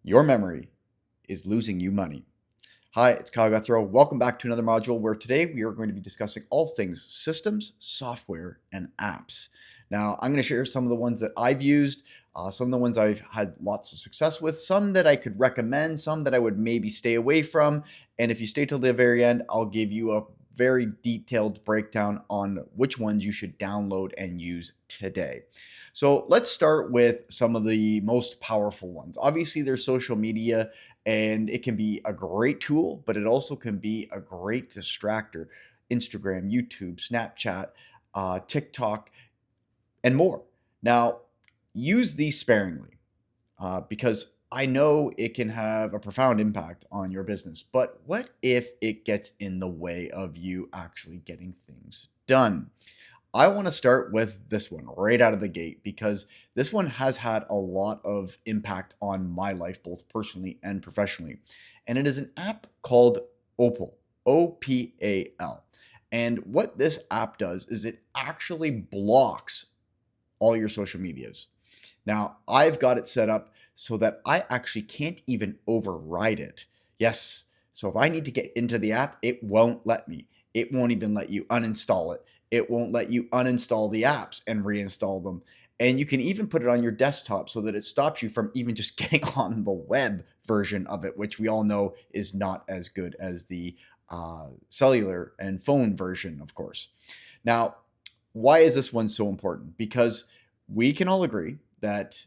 Your memory is losing you money. Hi, it's Kyle Guthrow. Welcome back to another module where today we are going to be discussing all things systems, software, and apps. Now, I'm going to share some of the ones that I've used, some of the ones I've had lots of success with, some that I could recommend, some that I would maybe stay away from. And if you stay till the very end, I'll give you a very detailed breakdown on which ones you should download and use today. So let's start with some of the most powerful ones. Obviously, there's social media, and it can be a great tool, but it also can be a great distractor. Instagram, YouTube, Snapchat, TikTok, and more. Now, use these sparingly because I know it can have a profound impact on your business. But what if it gets in the way of you actually getting things done? I want to start with this one right out of the gate because this one has had a lot of impact on my life, both personally and professionally. And it is an app called Opal, OPAL. And what this app does is it actually blocks all your social medias. Now, I've got it set up so that I actually can't even override it. Yes. So if I need to get into the app, it won't let me. It won't even let you uninstall it. It won't let you uninstall the apps and reinstall them. And you can even put it on your desktop so that it stops you from even just getting on the web version of it, which we all know is not as good as the cellular and phone version, of course. Now, why is this one so important? Because we can all agree that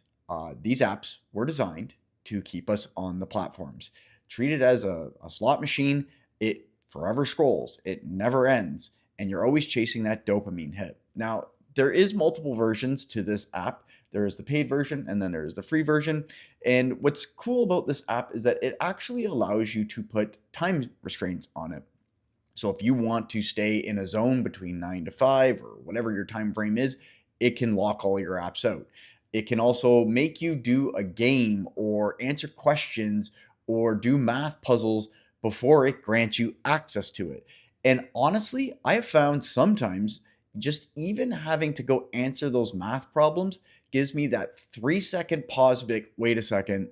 these apps were designed to keep us on the platforms. Treat it as a slot machine. It forever scrolls. It never ends. And you're always chasing that dopamine hit. Now, there is multiple versions to this app. There is the paid version and then there's the free version. And what's cool about this app is that it actually allows you to put time restraints on it. So if you want to stay in a zone between 9 to 5 or whatever your time frame is, it can lock all your apps out. It can also make you do a game or answer questions or do math puzzles before it grants you access to it. And honestly, I have found sometimes just even having to go answer those math problems gives me that 3-second pause, big, wait a second,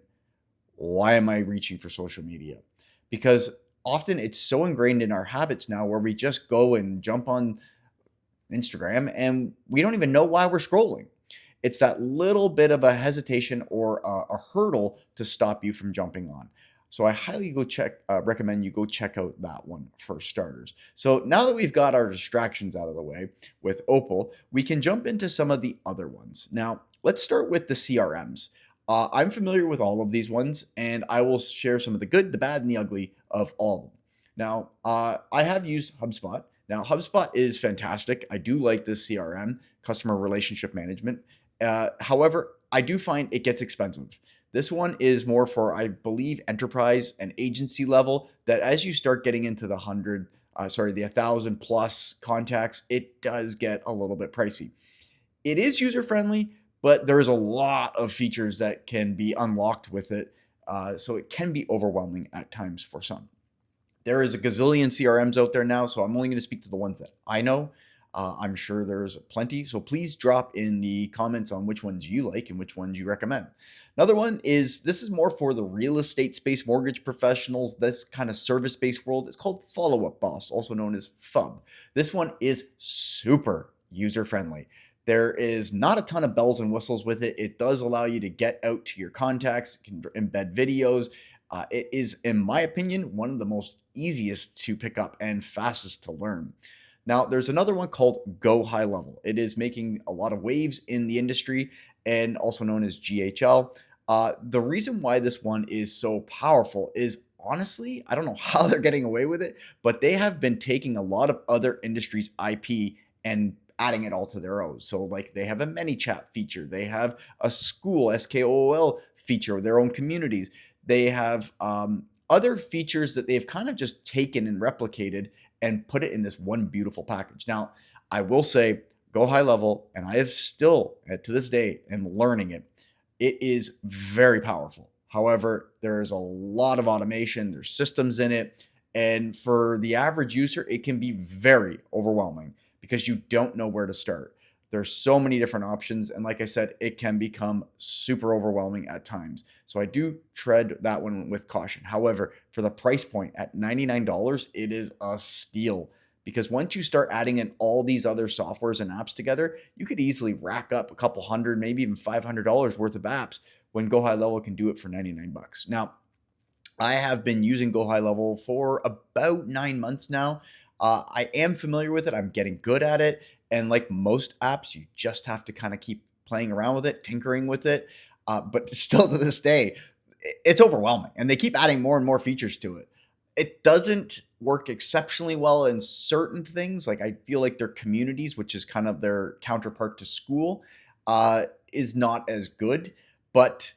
why am I reaching for social media? Because often it's so ingrained in our habits now where we just go and jump on Instagram and we don't even know why we're scrolling. It's that little bit of a hesitation or a hurdle to stop you from jumping on. So I highly recommend you go check out that one for starters. So now that we've got our distractions out of the way with Opal, we can jump into some of the other ones. Now, let's start with the CRMs. I'm familiar with all of these ones, and I will share some of the good, the bad, and the ugly of all of them. Now, I have used HubSpot. Now, HubSpot is fantastic. I do like this CRM, customer relationship management. However, I do find it gets expensive. This one is more for, I believe, enterprise and agency level. That as you start getting into the 1,000 plus contacts, it does get a little bit pricey. It is user friendly, but there's a lot of features that can be unlocked with it. So it can be overwhelming at times for some. There is a gazillion CRMs out there now, so I'm only going to speak to the ones that I know. I'm sure there's plenty, so please drop in the comments on which ones you like and which ones you recommend. Another one is, this is more for the real estate space, mortgage professionals, this kind of service-based world. It's called Follow Up Boss, also known as FUB. This one is super user-friendly. There is not a ton of bells and whistles with it. It does allow you to get out to your contacts, can embed videos. It is, in my opinion, one of the most easiest to pick up and fastest to learn. Now, there's another one called GoHighLevel. It is making a lot of waves in the industry and also known as GHL. The reason why this one is so powerful is, honestly, I don't know how they're getting away with it, but they have been taking a lot of other industries' IP and adding it all to their own. So like they have a ManyChat feature. They have a Skool, Skool feature, their own communities. They have other features that they've kind of just taken and replicated and put it in this one beautiful package. Now, I will say, GoHighLevel, and I have still, to this day, am learning it. It is very powerful. However, there is a lot of automation. There's systems in it. And for the average user, it can be very overwhelming because you don't know where to start. There's so many different options. And like I said, it can become super overwhelming at times. So I do tread that one with caution. However, for the price point at $99, it is a steal. Because once you start adding in all these other softwares and apps together, you could easily rack up a couple hundred, maybe even $500 worth of apps when GoHighLevel can do it for 99 bucks. Now, I have been using GoHighLevel for about 9 months now. I am familiar with it. I'm getting good at it. And like most apps, you just have to kind of keep playing around with it, tinkering with it. But still to this day, it's overwhelming. And they keep adding more and more features to it. It doesn't work exceptionally well in certain things. Like I feel like their communities, which is kind of their counterpart to Skool, is not as good, but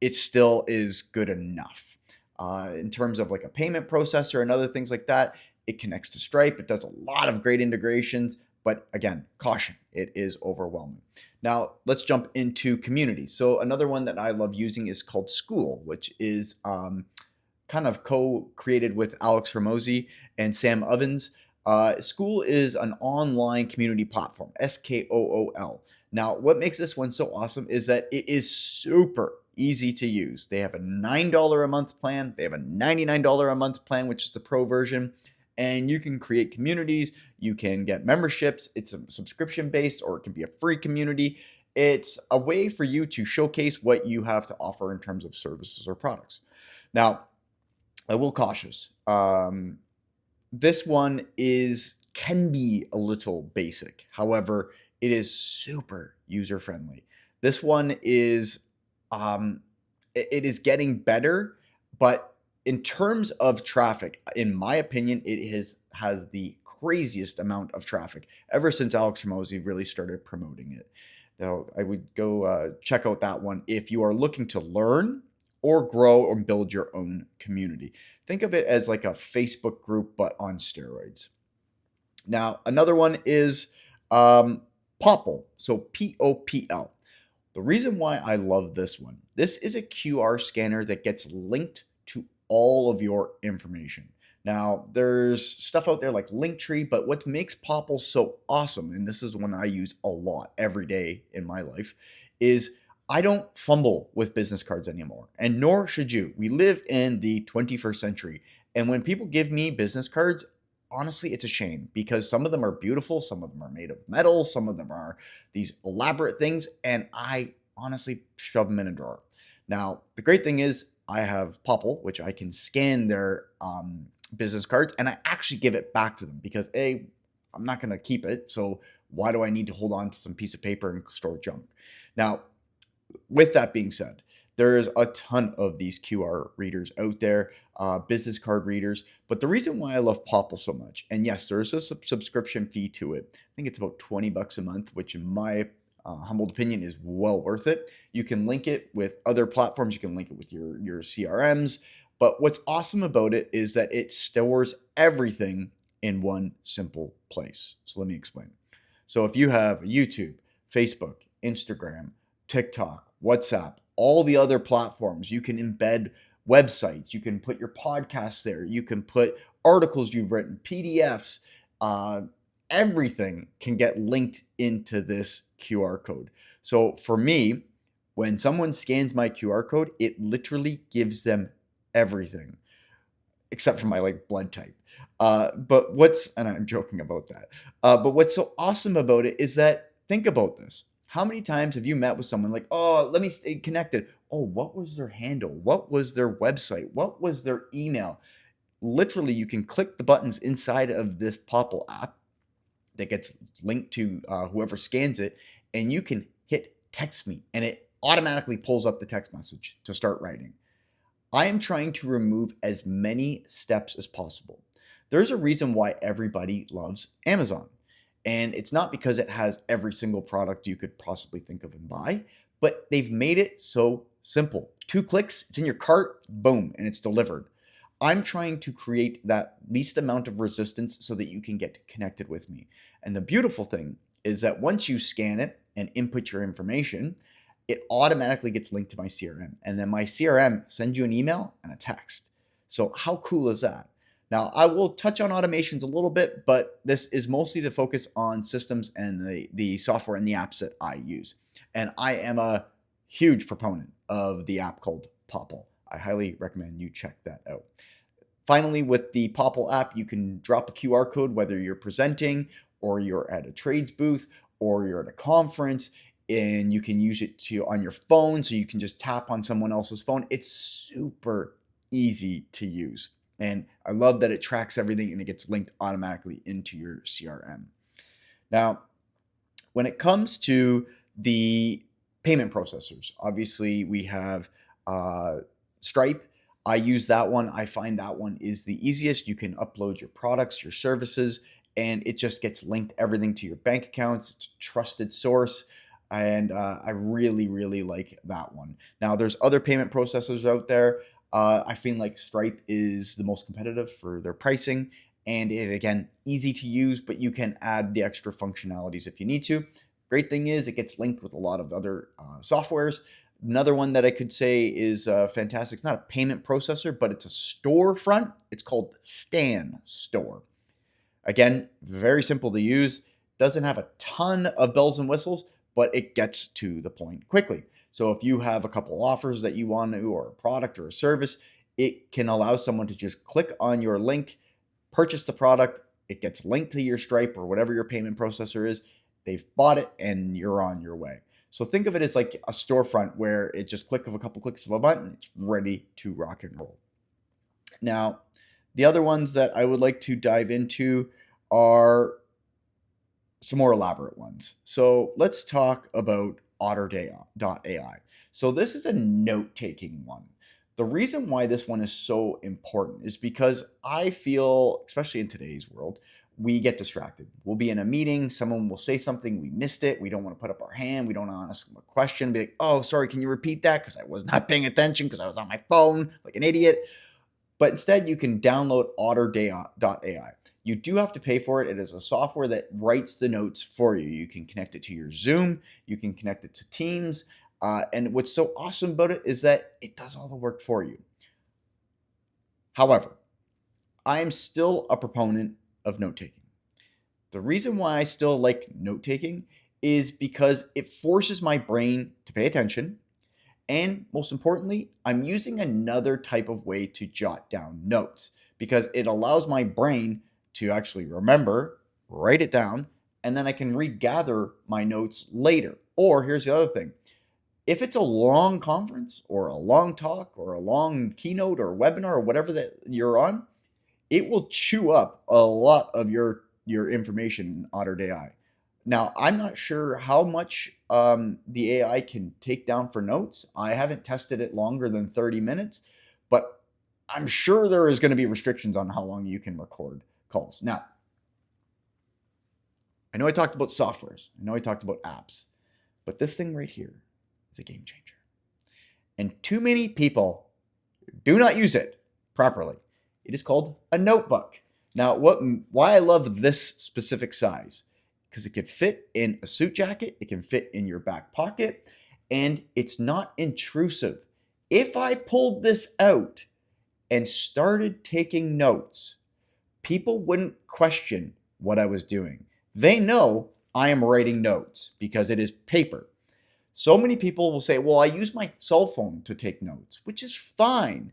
it still is good enough. In terms of like a payment processor and other things like that, it connects to Stripe. It does a lot of great integrations, but again, caution, it is overwhelming. Now, let's jump into communities. So another one that I love using is called Skool, which is kind of co-created with Alex Hormozi and Sam Ovens. Skool is an online community platform, Skool. Now, what makes this one so awesome is that it is super easy to use. They have a $9 a month plan. They have a $99 a month plan, which is the pro version. And you can create communities. You can get memberships. It's a subscription based, or it can be a free community. It's a way for you to showcase what you have to offer in terms of services or products. Now, I will cautious. This one can be a little basic. However, it is super user friendly. This one is it is getting better, but in terms of traffic, in my opinion, it has the craziest amount of traffic ever since Alex Hormozi really started promoting it. Now, I would go check out that one if you are looking to learn or grow or build your own community. Think of it as like a Facebook group, but on steroids. Now, another one is Popl. So Popl. The reason why I love this one, this is a QR scanner that gets linked to all of your information. Now, there's stuff out there like Linktree, but what makes Popl so awesome, and this is one I use a lot every day in my life, is I don't fumble with business cards anymore, and nor should you. We live in the 21st century, and when people give me business cards, honestly, it's a shame because some of them are beautiful, some of them are made of metal, some of them are these elaborate things, and I honestly shove them in a drawer. Now, the great thing is I have Popl, which I can scan their business cards, and I actually give it back to them because I'm not going to keep it, so why do I need to hold on to some piece of paper and store junk? Now, with that being said, there is a ton of these QR readers out there, business card readers. But the reason why I love Popl so much, and yes, there is a subscription fee to it. I think it's about 20 bucks a month, which in my humble opinion is well worth it. You can link it with other platforms. You can link it with your CRMs. But what's awesome about it is that it stores everything in one simple place. So let me explain. So if you have YouTube, Facebook, Instagram, TikTok, WhatsApp, all the other platforms, you can embed websites, you can put your podcasts there, you can put articles you've written, PDFs, everything can get linked into this QR code. So for me, when someone scans my QR code, it literally gives them everything except for my like blood type. And I'm joking about that. But what's so awesome about it is that think about this. How many times have you met with someone like, oh, let me stay connected? Oh, what was their handle? What was their website? What was their email? Literally, you can click the buttons inside of this Popl app that gets linked to whoever scans it, and you can hit text me, and it automatically pulls up the text message to start writing. I am trying to remove as many steps as possible. There's a reason why everybody loves Amazon. And it's not because it has every single product you could possibly think of and buy, but they've made it so simple. 2 clicks, it's in your cart, boom, and it's delivered. I'm trying to create that least amount of resistance so that you can get connected with me. And the beautiful thing is that once you scan it and input your information, it automatically gets linked to my CRM. And then my CRM sends you an email and a text. So how cool is that? Now, I will touch on automations a little bit, but this is mostly to focus on systems and the software and the apps that I use. And I am a huge proponent of the app called Popl. I highly recommend you check that out. Finally, with the Popl app, you can drop a QR code, whether you're presenting or you're at a trades booth or you're at a conference, and you can use it on your phone. So you can just tap on someone else's phone. It's super easy to use. And I love that it tracks everything and it gets linked automatically into your CRM. Now, when it comes to the payment processors, obviously we have Stripe. I use that one. I find that one is the easiest. You can upload your products, your services, and it just gets linked everything to your bank accounts. It's a trusted source. And I really, really like that one. Now, there's other payment processors out there. I feel like Stripe is the most competitive for their pricing. And it, again, easy to use, but you can add the extra functionalities if you need to. Great thing is it gets linked with a lot of other softwares. Another one that I could say is fantastic. It's not a payment processor, but it's a storefront. It's called Stan Store. Again, very simple to use. Doesn't have a ton of bells and whistles, but it gets to the point quickly. So if you have a couple offers that you want to, or a product or a service, it can allow someone to just click on your link, purchase the product. It gets linked to your Stripe or whatever your payment processor is. They've bought it and you're on your way. So think of it as like a storefront where it just click of a couple clicks of a button, it's ready to rock and roll. Now, the other ones that I would like to dive into are some more elaborate ones. So let's talk about Otter.ai. So this is a note-taking one. The reason why this one is so important is because I feel, especially in today's world, we get distracted. We'll be in a meeting, someone will say something, we missed it, we don't want to put up our hand, we don't want to ask them a question, be like, oh, sorry, can you repeat that? Because I was not paying attention because I was on my phone like an idiot. But instead, you can download Otter.ai. You do have to pay for it. It is a software that writes the notes for you. You can connect it to your Zoom. You can connect it to Teams. And what's so awesome about it is that it does all the work for you. However, I am still a proponent of note-taking. The reason why I still like note-taking is because it forces my brain to pay attention. And most importantly, I'm using another type of way to jot down notes because it allows my brain to actually remember, write it down, and then I can regather my notes later. Or here's the other thing. If it's a long conference or a long talk or a long keynote or webinar or whatever that you're on, it will chew up a lot of your information in Otter.ai. Now, I'm not sure how much the AI can take down for notes. I haven't tested it longer than 30 minutes, but I'm sure there is going to be restrictions on how long you can record calls. Now, I know I talked about softwares. I know I talked about apps, but this thing right here is a game changer. And too many people do not use it properly. It is called a notebook. Now, why I love this specific size, because it can fit in a suit jacket, it can fit in your back pocket, and it's not intrusive. If I pulled this out and started taking notes, people wouldn't question what I was doing. They know I am writing notes because it is paper. So many people will say, well, I use my cell phone to take notes, which is fine.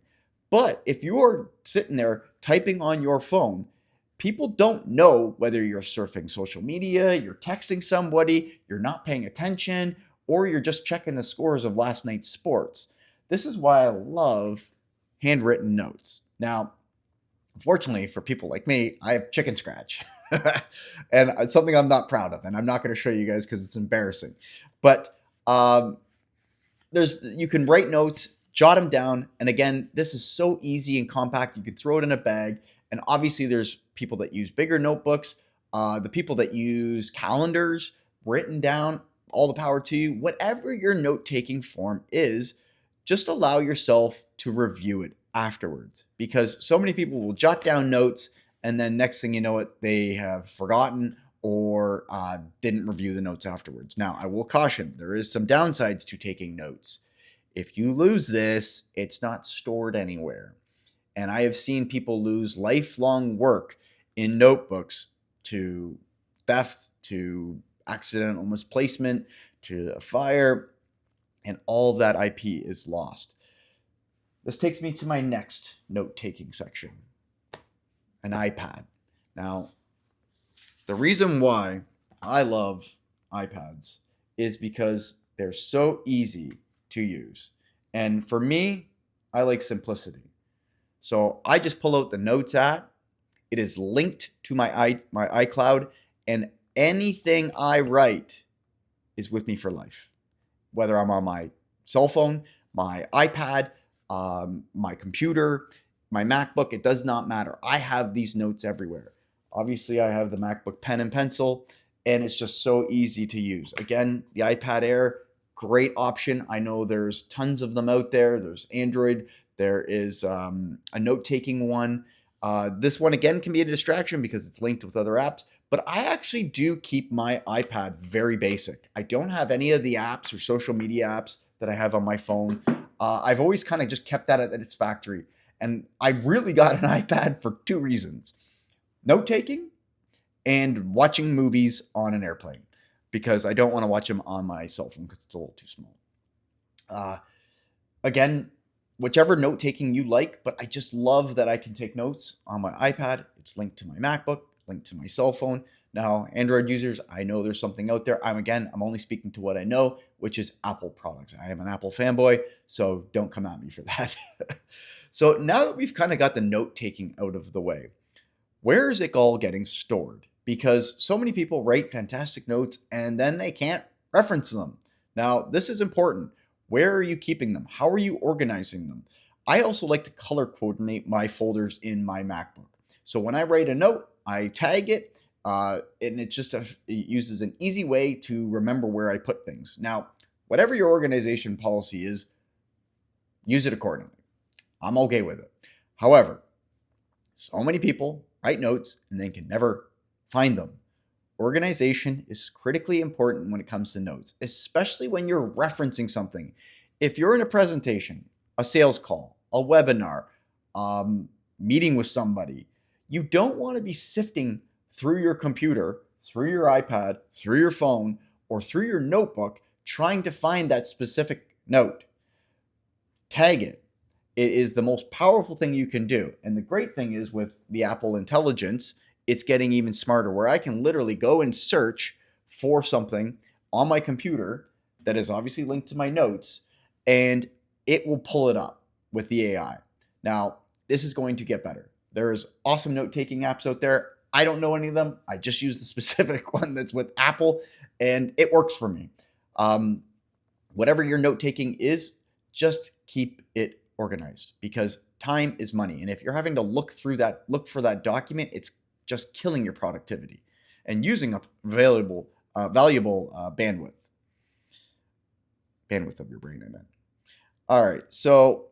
But if you're sitting there typing on your phone, people don't know whether you're surfing social media, you're texting somebody, you're not paying attention, or you're just checking the scores of last night's sports. This is why I love handwritten notes. Now, unfortunately for people like me, I have chicken scratch. And it's something I'm not proud of, and I'm not going to show you guys because it's embarrassing. But you can write notes, jot them down, and again, this is so easy and compact. You can throw it in a bag, and obviously there's people that use bigger notebooks, the people that use calendars written down. All the power to you. Whatever your note-taking form is, just allow yourself to review it afterwards, because so many people will jot down notes and then next thing you know it, they have forgotten or didn't review the notes afterwards. Now, I will caution, there is some downsides to taking notes. If you lose this, it's not stored anywhere. And I have seen people lose lifelong work in notebooks to theft, to accidental misplacement, to a fire, and all of that IP is lost. This takes me to my next note-taking section, an iPad. Now, the reason why I love iPads is because they're so easy to use. And for me, I like simplicity. So I just pull out the Notes app. It is linked to my iCloud, and anything I write is with me for life. Whether I'm on my cell phone, my iPad, my computer, my MacBook, it does not matter. I have these notes everywhere. Obviously, I have the MacBook pen and pencil, and it's just so easy to use. Again, the iPad Air, great option. I know there's tons of them out there. There's Android. There is a note-taking one. This one, again, can be a distraction because it's linked with other apps. But I actually do keep my iPad very basic. I don't have any of the apps or social media apps that I have on my phone. I've always kind of just kept that at its factory. And I really got an iPad for two reasons: note-taking and watching movies on an airplane, because I don't want to watch them on my cell phone because it's a little too small. Again, whichever note-taking you like, but I just love that I can take notes on my iPad. It's linked to my MacBook, linked to my cell phone. Now, Android users, I know there's something out there. I'm only speaking to what I know, which is Apple products. I am an Apple fanboy, so don't come at me for that. So now that we've kind of got the note-taking out of the way, where is it all getting stored? Because so many people write fantastic notes and then they can't reference them. Now, this is important. Where are you keeping them? How are you organizing them? I also like to color coordinate my folders in my MacBook. So when I write a note, I tag it, and it uses an easy way to remember where I put things. Now, whatever your organization policy is, use it accordingly. I'm okay with it. However, so many people write notes and then can never find them. Organization is critically important when it comes to notes, especially when you're referencing something. If you're in a presentation, a sales call, a webinar, meeting with somebody, you don't want to be sifting through your computer, through your iPad, through your phone, or through your notebook trying to find that specific note. Tag it. It is the most powerful thing you can do. And the great thing is, with the Apple Intelligence, it's getting even smarter, where I can literally go and search for something on my computer that is obviously linked to my notes, and it will pull it up with the AI. Now, this is going to get better. There's awesome note-taking apps out there. I don't know any of them. I just use the specific one that's with Apple, and it works for me. Whatever your note-taking is, just keep it organized, because time is money. And if you're having to look for that document, it's just killing your productivity and using up valuable bandwidth of your brain, I meant. All right, so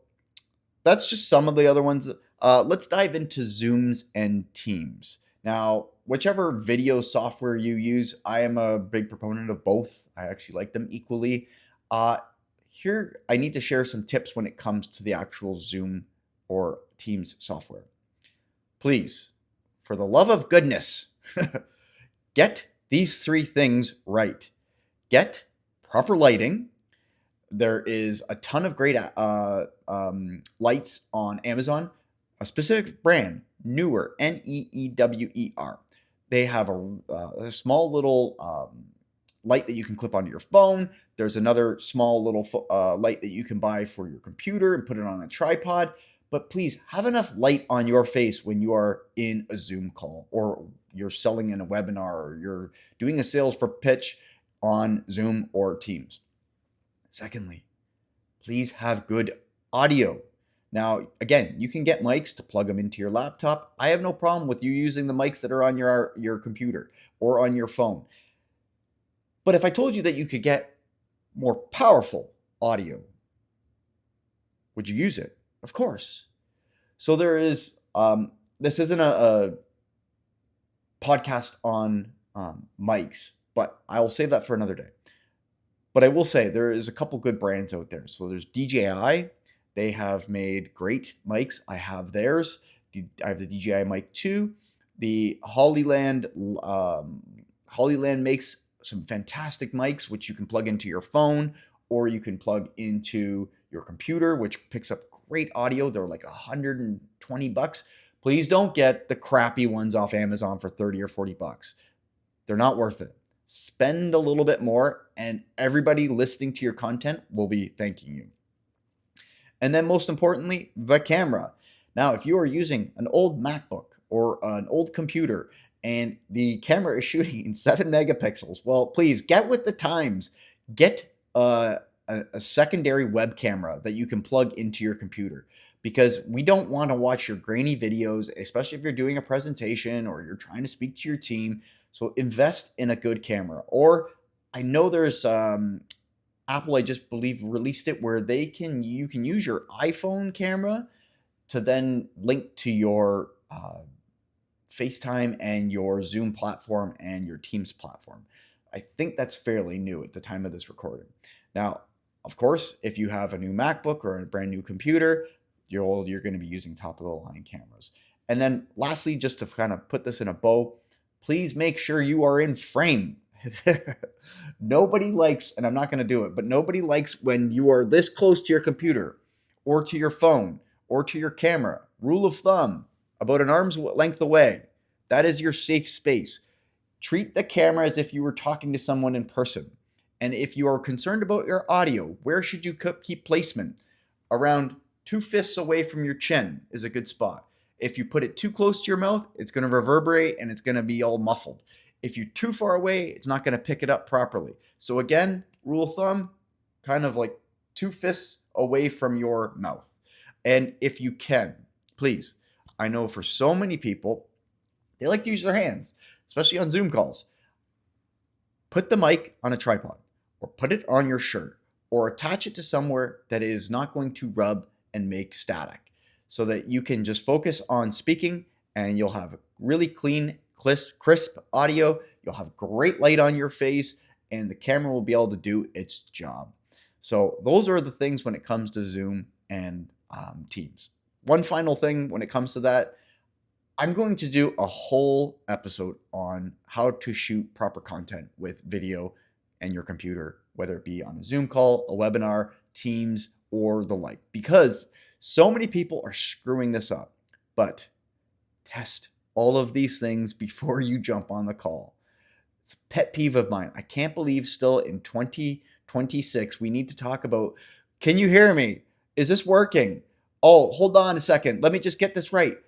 that's just some of the other ones. Let's dive into Zooms and Teams. Now, whichever video software you use, I am a big proponent of both. I actually like them equally. Here, I need to share some tips when it comes to the actual Zoom or Teams software. Please, for the love of goodness, get these three things right. Get proper lighting. There is a ton of great lights on Amazon. A specific brand, Neewer, Neewer. They have a small little light that you can clip onto your phone. There's another small little light that you can buy for your computer and put it on a tripod. But please have enough light on your face when you are in a Zoom call, or you're selling in a webinar, or you're doing a sales pitch on Zoom or Teams. Secondly, please have good audio. Now, again, you can get mics to plug them into your laptop. I have no problem with you using the mics that are on your computer or on your phone. But if I told you that you could get more powerful audio, would you use it? Of course. So there is, this isn't a podcast on mics, but I'll save that for another day. But I will say there is a couple good brands out there. So there's DJI, They have made great mics. I have theirs. I have the DJI Mic 2. The Hollyland makes some fantastic mics, which you can plug into your phone or you can plug into your computer, which picks up great audio. They're like $120. Please don't get the crappy ones off Amazon for 30 or 40 bucks. They're not worth it. Spend a little bit more and everybody listening to your content will be thanking you. And then most importantly, the camera. Now, if you are using an old MacBook or an old computer and the camera is shooting in 7 megapixels, well, please get with the times. Get a secondary web camera that you can plug into your computer, because we don't want to watch your grainy videos, especially if you're doing a presentation or you're trying to speak to your team. So invest in a good camera. Or I know there's Apple, I just believe, released it where you can use your iPhone camera to then link to your FaceTime and your Zoom platform and your Teams platform. I think that's fairly new at the time of this recording. Now, of course, if you have a new MacBook or a brand new computer, you're going to be using top of the line cameras. And then lastly, just to kind of put this in a bow, please make sure you are in frame. Nobody likes, and I'm not going to do it, but nobody likes when you are this close to your computer or to your phone or to your camera. Rule of thumb, about an arm's length away. That is your safe space. Treat the camera as if you were talking to someone in person. And if you are concerned about your audio, where should you keep placement? Around 2 fists away from your chin is a good spot. If you put it too close to your mouth, it's going to reverberate and it's going to be all muffled. If you're too far away, it's not going to pick it up properly. So again, rule of thumb, kind of like 2 fists away from your mouth. And if you can, please, I know for so many people, they like to use their hands, especially on Zoom calls. Put the mic on a tripod or put it on your shirt or attach it to somewhere that is not going to rub and make static, so that you can just focus on speaking and you'll have really clean, crisp audio. You'll have great light on your face and the camera will be able to do its job. So those are the things when it comes to Zoom and Teams. One final thing when it comes to that, I'm going to do a whole episode on how to shoot proper content with video and your computer, whether it be on a Zoom call, a webinar, Teams, or the like, because so many people are screwing this up. But test all of these things before you jump on the call. It's a pet peeve of mine. I can't believe still in 2026 we need to talk about, can you hear me? Is this working? Oh, hold on a second. Let me just get this right.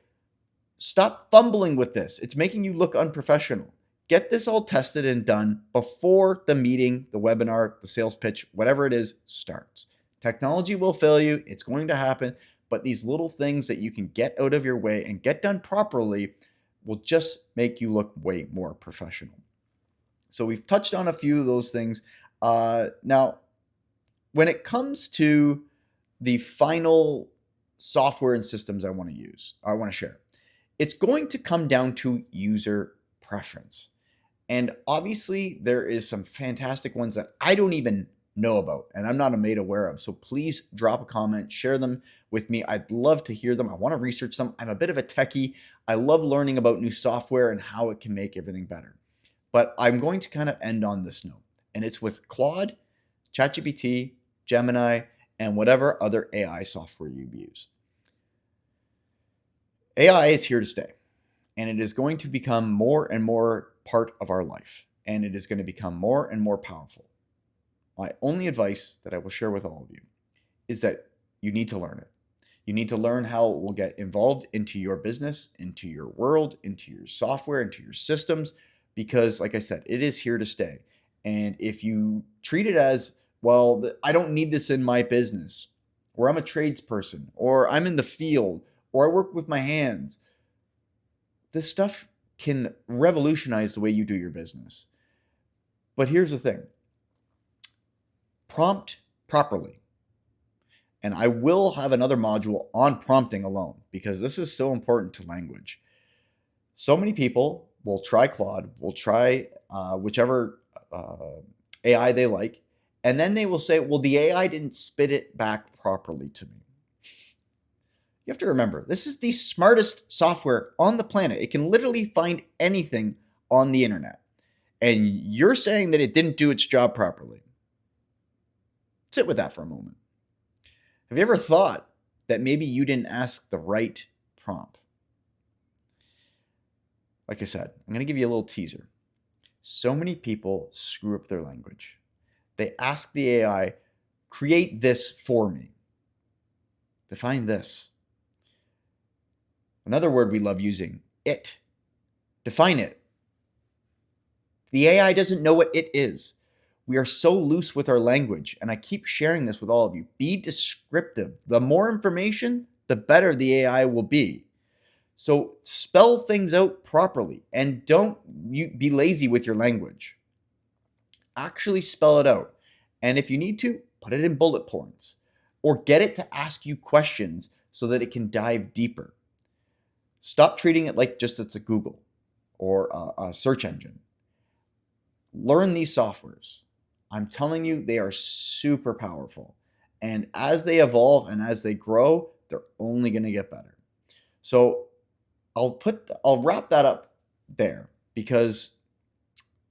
Stop fumbling with this. It's making you look unprofessional. Get this all tested and done before the meeting, the webinar, the sales pitch, whatever it is, starts. Technology will fail you. It's going to happen. But these little things that you can get out of your way and get done properly will just make you look way more professional. So we've touched on a few of those things. Now, when it comes to the final software and systems I want to share, it's going to come down to user preference. And obviously, there is some fantastic ones that I don't even know about and I'm not made aware of. So please drop a comment, share them with me. I'd love to hear them. I want to research them. I'm a bit of a techie. I love learning about new software and how it can make everything better. But I'm going to kind of end on this note, and it's with Claude, ChatGPT, Gemini, and whatever other AI software you use. AI is here to stay, and it is going to become more and more part of our life, and it is going to become more and more powerful. My only advice that I will share with all of you is that you need to learn it. You need to learn how it will get involved into your business, into your world, into your software, into your systems, because like I said, it is here to stay. And if you treat it as, well, I don't need this in my business, or I'm a tradesperson, or I'm in the field, or I work with my hands, this stuff can revolutionize the way you do your business. But here's the thing. Prompt properly. And I will have another module on prompting alone because this is so important to language. So many people will try Claude, will try whichever AI they like, and then they will say, well, the AI didn't spit it back properly to me. You have to remember, this is the smartest software on the planet. It can literally find anything on the internet. And you're saying that it didn't do its job properly. Sit with that for a moment. Have you ever thought that maybe you didn't ask the right prompt? Like I said, I'm going to give you a little teaser. So many people screw up their language. They ask the AI, create this for me. Define this. Another word we love using, it. Define it. The AI doesn't know what it is. We are so loose with our language, and I keep sharing this with all of you. Be descriptive. The more information, the better the AI will be. So spell things out properly, and don't be lazy with your language. Actually spell it out. And if you need to, put it in bullet points or get it to ask you questions so that it can dive deeper. Stop treating it like just it's a Google or a search engine. Learn these softwares. I'm telling you, they are super powerful. And as they evolve and as they grow, they're only going to get better. So I'll wrap that up there because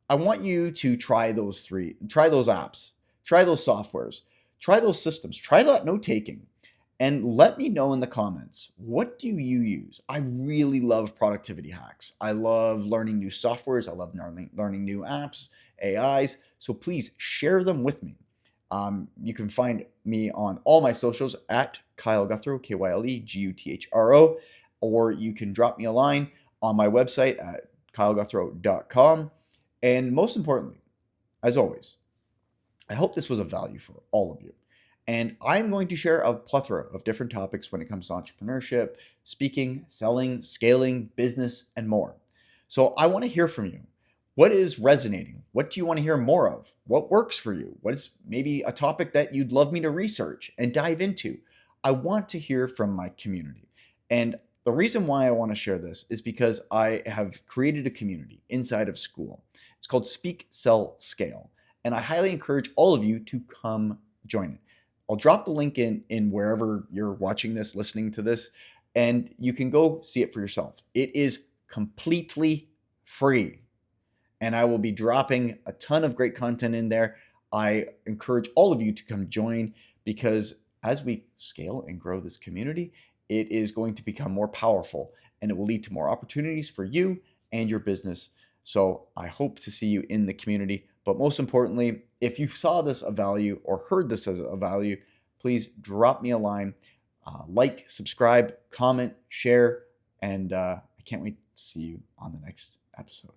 I want you to try those apps, try those softwares, try those systems, try that note taking, and let me know in the comments, what do you use? I really love productivity hacks. I love learning new softwares. I love learning new apps, AIs. So please share them with me. You can find me on all my socials at Kyle Guthro, KYLEGUTHRO, or you can drop me a line on my website at kyleguthro.com. And most importantly, as always, I hope this was of value for all of you. And I'm going to share a plethora of different topics when it comes to entrepreneurship, speaking, selling, scaling, business, and more. So I want to hear from you. What is resonating? What do you want to hear more of? What works for you? What is maybe a topic that you'd love me to research and dive into? I want to hear from my community. And the reason why I want to share this is because I have created a community inside of Skool. It's called Speak, Sell, Scale. And I highly encourage all of you to come join it. I'll drop the link in wherever you're watching this, listening to this, and you can go see it for yourself. It is completely free, and I will be dropping a ton of great content in there. I encourage all of you to come join because as we scale and grow this community, it is going to become more powerful and it will lead to more opportunities for you and your business. So I hope to see you in the community. But most importantly, if you saw this of value or heard this as a value, please drop me a line, like, subscribe, comment, share, and I can't wait to see you on the next episode.